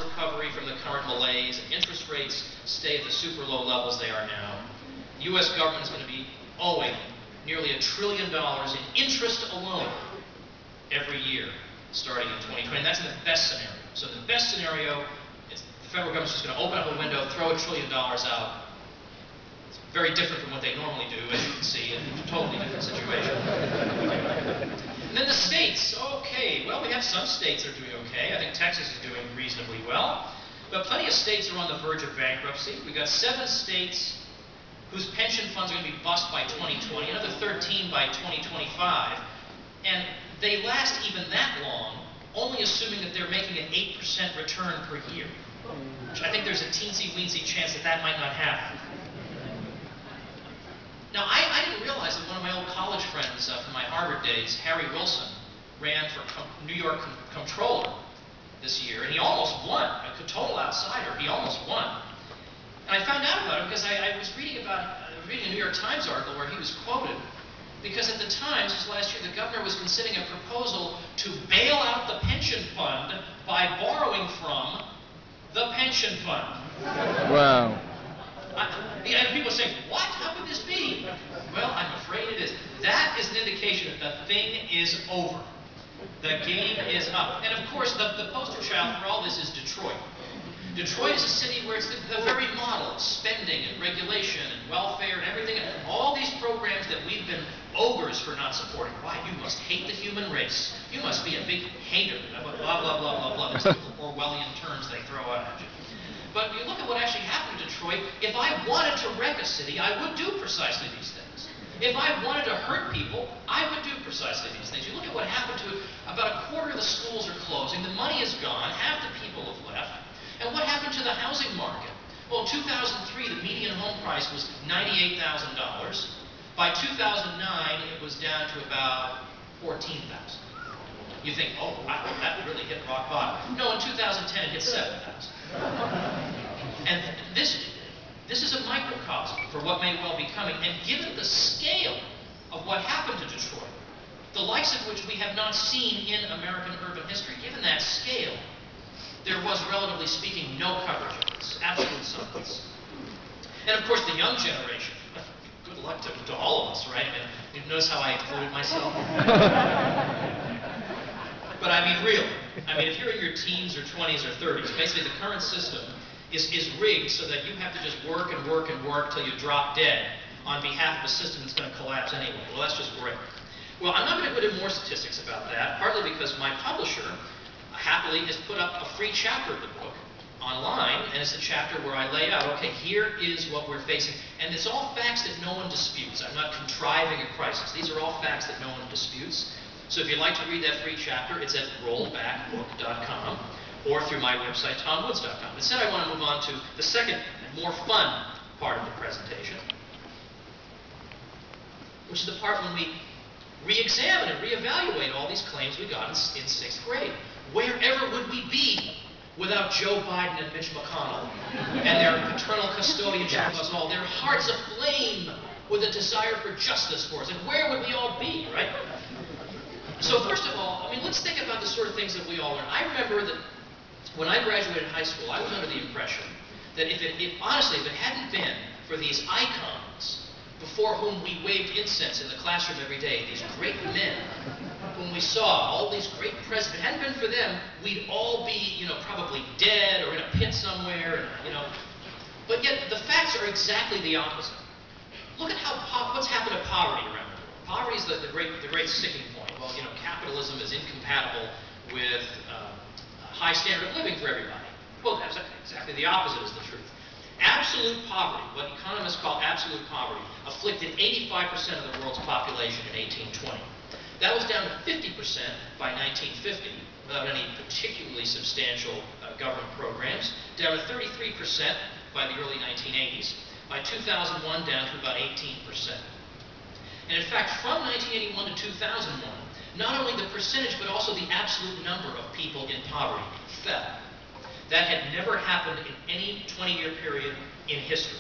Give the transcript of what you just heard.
recovery from the current malaise, and interest rates stay at the super low levels they are now, the U.S. government is going to be owing nearly $1 trillion in interest alone every year starting in 2020. And that's in the best scenario. So the best scenario is the federal government's just going to open up a window, throw $1 trillion out. It's very different from what they normally do, as you can see, in a totally different situation. And then the states. Okay, well, we have some states that are doing okay. I think Texas is doing reasonably well. But plenty of states are on the verge of bankruptcy. We've got 7 states whose pension funds are going to be bust by 2020, another 13 by 2025. And they last even that long, only assuming that they're making an 8% return per year. Which I think there's a teensy-weensy chance that that might not happen. Now, I didn't realize that one of my old college friends from my Harvard days, Harry Wilson, ran for New York comptroller this year, and he almost won. A total outsider. He almost won. And I found out about it because I was reading a New York Times article where he was quoted, because at the time, this was last year, the governor was considering a proposal to bail out the pension fund by borrowing from the pension fund. Wow. And people are saying, what? How could this be? Well, I'm afraid it is. That is an indication that the thing is over. The game is up. And of course, the poster child for all this is Detroit. Detroit is a city where it's the very model of spending and regulation and welfare and everything. And all these programs that we've been ogres for not supporting. Why? You must hate the human race. You must be a big hater. Blah, blah, blah, blah, blah. These little Orwellian terms they throw out at you. But you look at what actually happened in Detroit. If I wanted to wreck a city, I would do precisely these things. If I wanted to hurt people, I would do precisely these things. You look at what happened to about a quarter of the schools are closing. The money is gone. Half the people have left. And what happened to the housing market? Well, in 2003, the median home price was $98,000. By 2009, it was down to about $14,000. You think, oh, wow, that really hit rock bottom. No, in 2010, it hit $7,000. And this is a microcosm for what may well be coming. And given the scale of what happened to Detroit, the likes of which we have not seen in American urban history, given that scale, there was, relatively speaking, no coverage of this. Absolute silence. And of course, the young generation. Good luck to all of us, right? I mean, you notice how I included myself? But I mean, really. I mean, if you're in your teens or 20s or 30s, basically the current system is rigged so that you have to just work and work and work till you drop dead on behalf of a system that's going to collapse anyway. Well, that's just great. Well, I'm not going to go into more statistics about that, partly because my publisher happily has put up a free chapter of the book online, and it's a chapter where I lay out, okay, here is what we're facing. And it's all facts that no one disputes. I'm not contriving a crisis. These are all facts that no one disputes. So if you'd like to read that free chapter, it's at rollbackbook.com or through my website, tomwoods.com. Instead, I want to move on to the second, more fun part of the presentation, which is the part when we re-examine and re-evaluate all these claims we got in 6th grade. Wherever would we be without Joe Biden and Mitch McConnell and their paternal custodianship of us all, their hearts aflame with a desire for justice for us? And where would we all be, right? So first of all, I mean, let's think about the sort of things that we all learn. I remember that when I graduated high school, I was under the impression that honestly, if it hadn't been for these icons before whom we waved incense in the classroom every day, these great men whom we saw, all these great presidents, if it hadn't been for them, we'd all be, probably dead or in a pit somewhere, But yet, the facts are exactly the opposite. Look at what's happened to poverty around the world. Poverty is the great sticking point. Well, capitalism is incompatible with a high standard of living for everybody. Well, exactly the opposite is the truth. Absolute poverty, what economists call absolute poverty, afflicted 85% of the world's population in 1820. That was down to 50% by 1950, without any particularly substantial government programs, down to 33% by the early 1980s. By 2001, down to about 18%. And in fact, from 1981 to 2001, not only the percentage, but also the absolute number of people in poverty fell. That had never happened in any 20-year period in history.